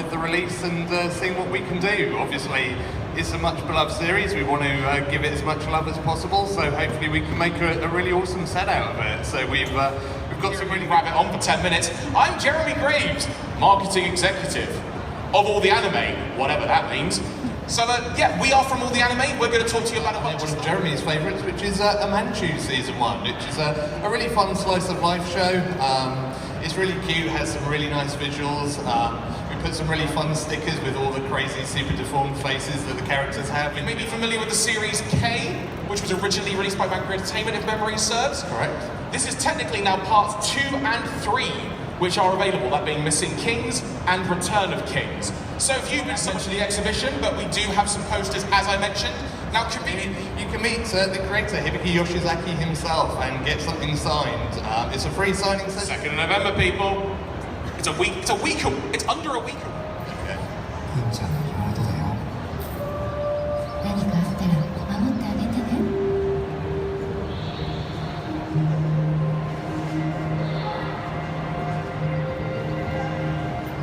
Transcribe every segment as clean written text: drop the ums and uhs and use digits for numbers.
with the release and seeing what we can do. Obviously, it's a much beloved series. We want to give it as much love as possible, so hopefully we can make a really awesome set out of it. So we've got some really rabbit on for 10 minutes. I'm Jeremy Graves, marketing executive of All the Anime, whatever that means. So yeah, we are from All the Anime. We're going to talk to you about one of Jeremy's favourites, which is a Manchu Season 1, which is a really fun slice of life show. It's really cute, has some really nice visuals. We put some really fun stickers with all the crazy, super deformed faces that the characters have. You may be familiar with the series K, which was originally released by Vanguard Entertainment, if memory serves. Correct. This is technically now parts 2 and 3, which are available, that being Missing Kings and Return of Kings. So if you've been sent to the exhibition, but we do have some posters, as I mentioned. Now, conveniently, you can meet the creator, Hibiki Yoshizaki himself, and get something signed. It's a free signing session. 2nd of November, people. It's under a week. Okay. 何かあったら守ってあげてね。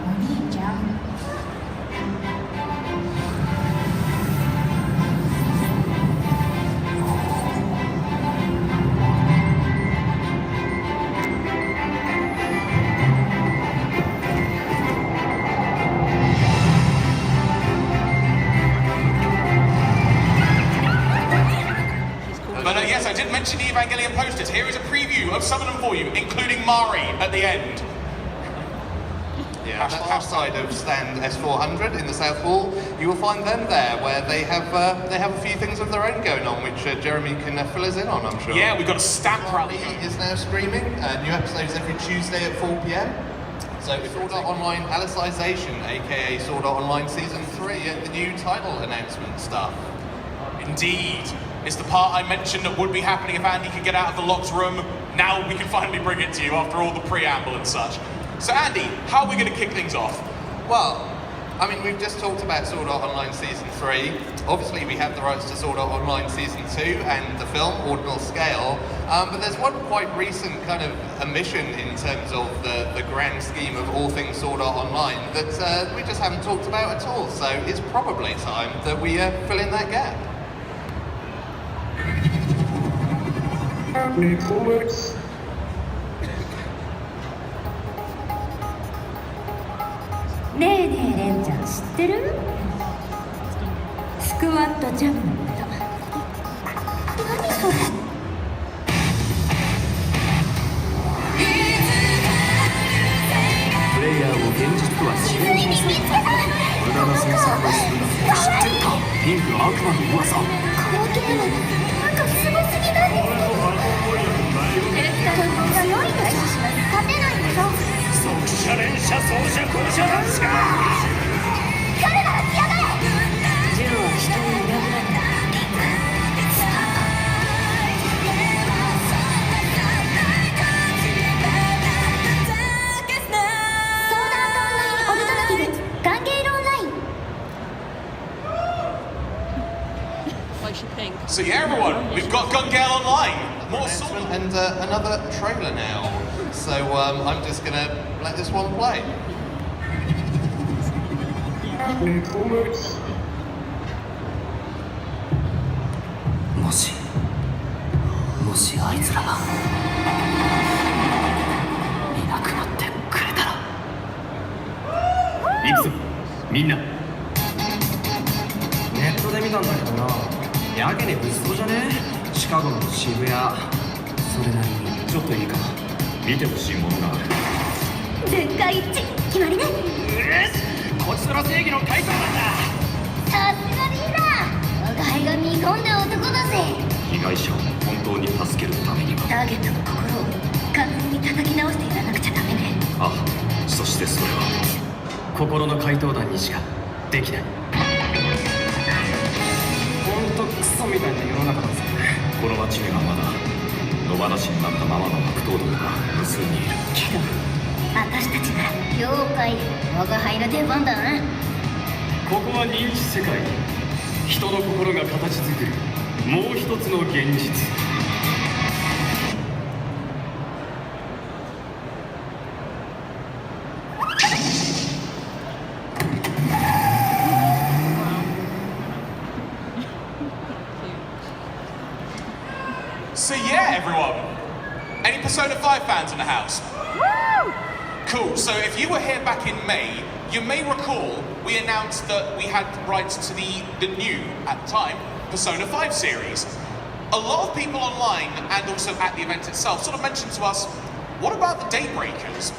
お兄ちゃん。Yes, I did mention the Evangelion posters. Here is a preview of some of them for you, including Mari at the end. Yeah, that's outside of stand S400 in the South Hall. You will find them there, where they have a few things of their own going on, which Jeremy can fill us in on, I'm sure. Yeah, we've got a stamp rally. Is now streaming. New episodes every Tuesday at 4 p.m. So it's Sword Art Online Alicization, aka Sword Art Online Season 3, the new title announcement stuff. Indeed. It's the part I mentioned that would be happening if Andy could get out of the locked room. Now we can finally bring it to you after all the preamble and such. So Andy, how are we going to kick things off? Well, I mean, we've just talked about Sword Art Online Season 3. Obviously, we have the rights to Sword Art Online Season 2 and the film, Ordinal Scale. But there's one quite recent kind of omission in terms of the grand scheme of all things Sword Art Online that we just haven't talked about at all. So it's probably time that we fill in that gap. Reports. ねえねえレンちゃん知ってる？スクワットジャムのこと。何それ？プレイヤーを現実とは違う人生。無駄な詮索をするなんて知ってるか？ピンクの悪魔の噂。このゲームなんかすごすぎないですか？が良いのじゃ勝てないでしょ。速射連射走者校舎なんすか？彼らが来やがれ。銃は人を裏切らない。ソーダアートオンラインオルタナティブガンゲールオンライン。So yeah, everyone, we've got Gun Gale Online. More Sword And another trailer now. So I'm just gonna let this one play. Reports. もしあいつらがいなくなってくれたら。行くぞみんな。ネットで見たんだけどな、やけに物騒じゃね？シカゴの渋谷。それなりにちょっといいか見てほしいものがある。全会一致決まりね。よし、こちとら正義の階層なんだ。さすがリーダー。我が輩が見込んだ男だぜ。被害者を本当に助けるためにはターゲットの心を完全に叩き直してやらなくちゃダメね。あ、そしてそれは心の怪盗団にしかできない。ほんとクソみたいな世の中だぜ。この街にはまだ野放しになったままの悪党どもが無数にいる。けど私たちなら了解。我が輩の出番だな。ここは認知世界。人の心が形作るもう一つの現実。everyone. Any Persona 5 fans in the house? Cool, so if you were here back in May, you may recall we announced that we had rights to the new, at the time, Persona 5 series. A lot of people online, and also at the event itself, sort of mentioned to us, what about the Daybreakers?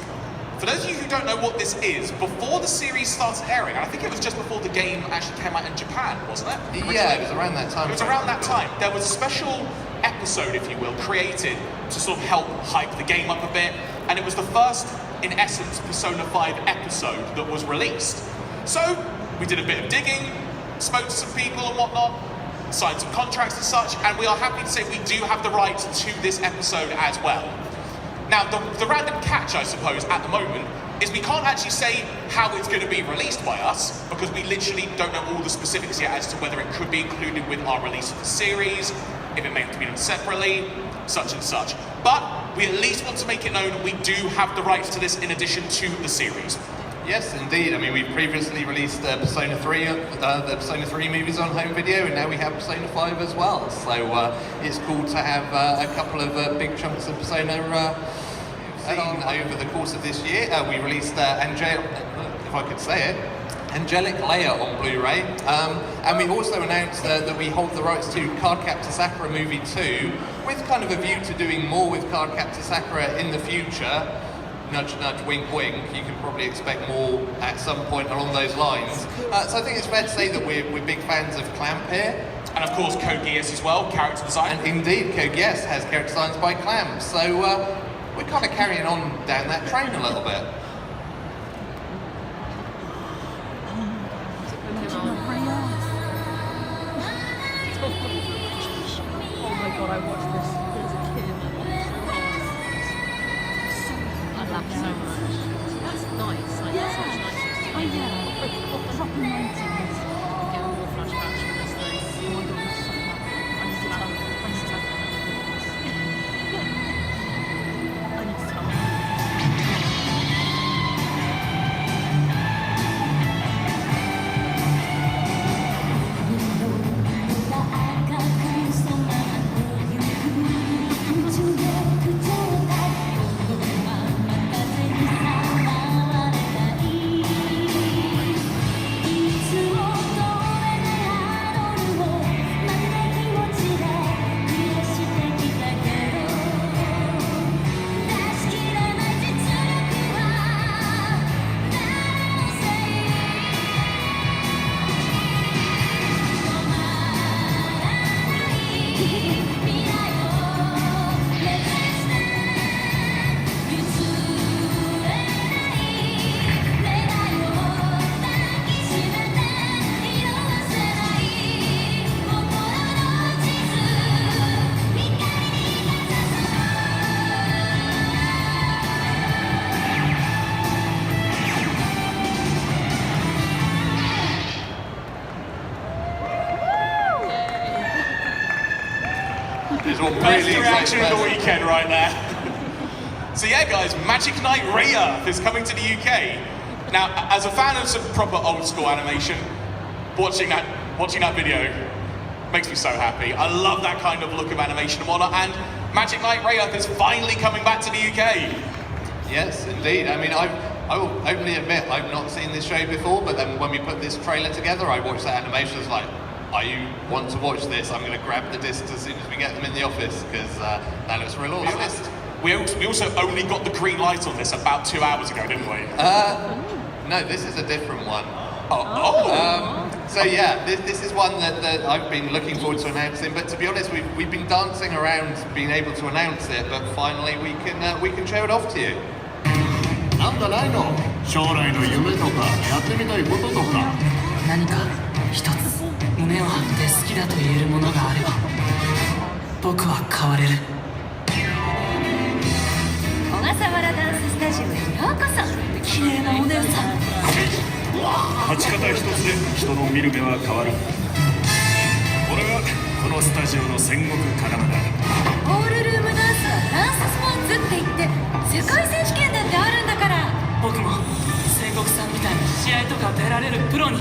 For those of you who don't know what this is, before the series started airing, and I think it was just before the game actually came out in Japan, wasn't it? Yeah, it was around that time. It was around that time. There was a special episode, if you will, created to sort of help hype the game up a bit, and it was the first, in essence, Persona 5 episode that was released. So, we did a bit of digging, spoke to some people and whatnot, signed some contracts and such, and we are happy to say we do have the rights to this episode as well. Now, the random catch, I suppose, at the moment, is we can't actually say how it's going to be released by us, because we literally don't know all the specifics yet as to whether it could be included with our release of the series, if it may have to be done separately, such and such. But we at least want to make it known we do have the rights to this in addition to the series. Yes, indeed. I mean, we previously released Persona 3, the Persona 3 movies on home video, and now we have Persona 5 as well. So it's cool to have a couple of big chunks of Persona seen over the course of this year. We released if I could say it, Angelic Leia on Blu-ray, and we also announced that we hold the rights to Cardcaptor Sakura Movie 2, with kind of a view to doing more with Cardcaptor Sakura in the future. Nudge, nudge, wink, wink. You can probably expect more at some point along those lines. So I think it's fair to say that we're big fans of Clamp here. And of course, Code Geass as well, character design. And indeed, Code Geass has character designs by Clamp. So we're kind of carrying on down that train a little bit. Oh my god, I watched this as a kid. I laughed so much. That's nice. Like, that's such nice. Oh yeah. Proper 90s. Get all the flashbacks from this thing. Oh my god, I'm so happy. I need to tell you. I need to tell you. I need to tell you. Best reaction of the weekend right there. So yeah guys, Magic Knight Rayearth is coming to the UK. Now, as a fan of some proper old school animation, watching that video makes me so happy. I love that kind of look of animation and whatnot, and Magic Knight Rayearth is finally coming back to the UK. Yes, indeed. I mean, I will openly admit I've not seen this show before, but then when we put this trailer together, I watched that animation. I was like, I want to watch this. I'm going to grab the discs as soon as we get them in the office, because that looks real awesome. We also only got the green light on this about 2 hours ago, didn't we? No, this is a different one. So yeah, this is one that I've been looking forward to announcing. But to be honest, we've been dancing around being able to announce it, but finally we can show it off to you. なんだないの将来の夢とかやってみたいこととか何か一つ胸を張って好きだと言えるものがあれば僕は変われる小笠原ダンススタジオへようこそ綺麗なお姉さん立ち方一つで人の見る目は変わる俺はこのスタジオの戦国要だホールルームダンスはダンススポーツって言って世界選手権だってあるんだから僕も戦国さんみたいに試合とか出られるプロに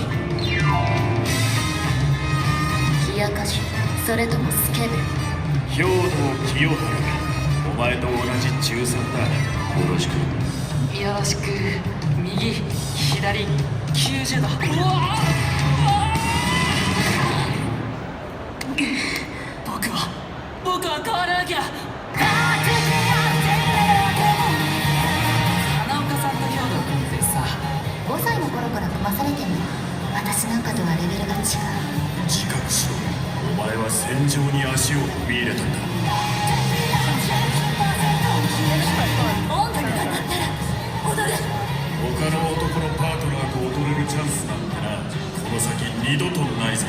冷やかしそれともスケベ兵道清原前と同じ中3だ。よろしく。よろしく。右左90度。僕は変わらなきゃ。花岡さんと兵藤君ってさ、5歳の頃から組まされてんの。私なんかとはレベルが違う。自覚しろ。お前は戦場に足を踏み入れたんだ。音楽が鳴ったら踊る。他の男のパートナーと踊れるチャンスなんてな、この先二度とないぞ。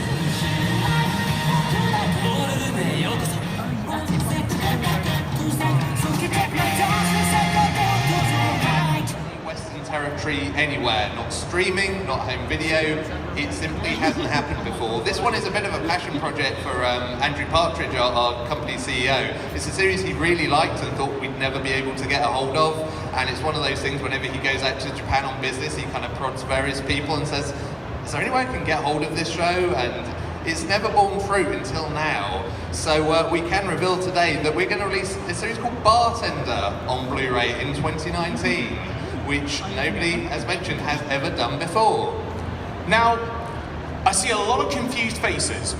ボールルームへようこそ。Western territory anywhere, not streaming, not home video. It simply hasn't happened before. This one is a bit of a passion project for Andrew Partridge, our company CEO. It's a series he really liked and thought we'd never be able to get a hold of. And it's one of those things whenever he goes out to Japan on business, he kind of prods various people and says, is there any way I can get hold of this show? And it's never borne fruit until now. So we can reveal today that we're going to release a series called Bartender on Blu-ray in 2019, which nobody, as mentioned, has ever done before. Now, I see a lot of confused faces.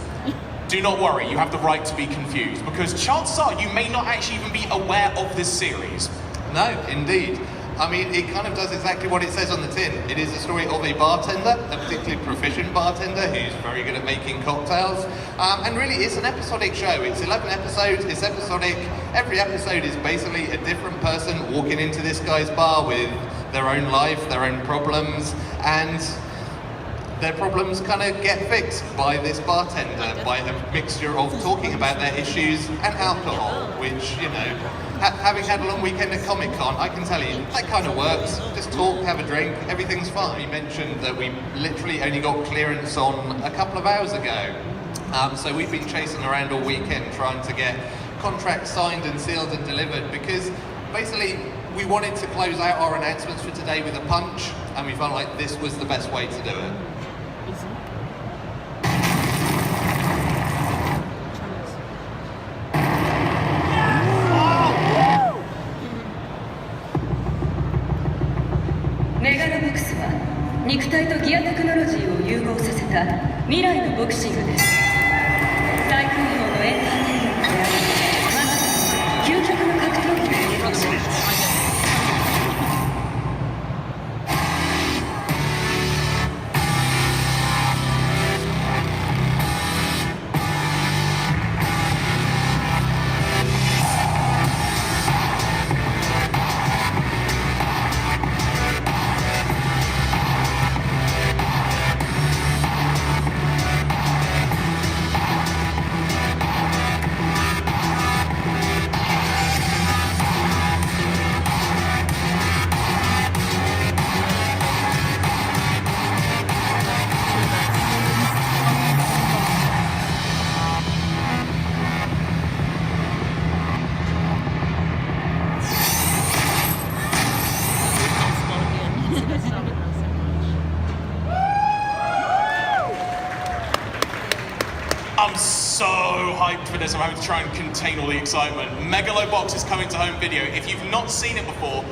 Do not worry, you have the right to be confused, because chances are you may not actually even be aware of this series. No, indeed. I mean, it kind of does exactly what it says on the tin. It is a story of a bartender, a particularly proficient bartender who's very good at making cocktails. And really, it's an episodic show. It's 11 episodes, it's episodic. Every episode is basically a different person walking into this guy's bar with their own life, their own problems, and their problems kind of get fixed by this bartender, by a mixture of talking about their issues and alcohol, which, you know, having had a long weekend at Comic-Con, I can tell you, that kind of works. Just talk, have a drink, everything's fine. You mentioned that we literally only got clearance on a couple of hours ago. So we've been chasing around all weekend trying to get contracts signed and sealed and delivered, because basically we wanted to close out our announcements for today with a punch, and we felt like this was the best way to do it. Easy. メガロボックスは肉体とギアテクノロジーを融合させた未来のボクシングです。最高峰のエンターテインメントであり、まさに究極の格闘技を提供します。I'm so hyped for this. I'm having to try and contain all the excitement. Megalobox is coming to home video. If you've not seen it before,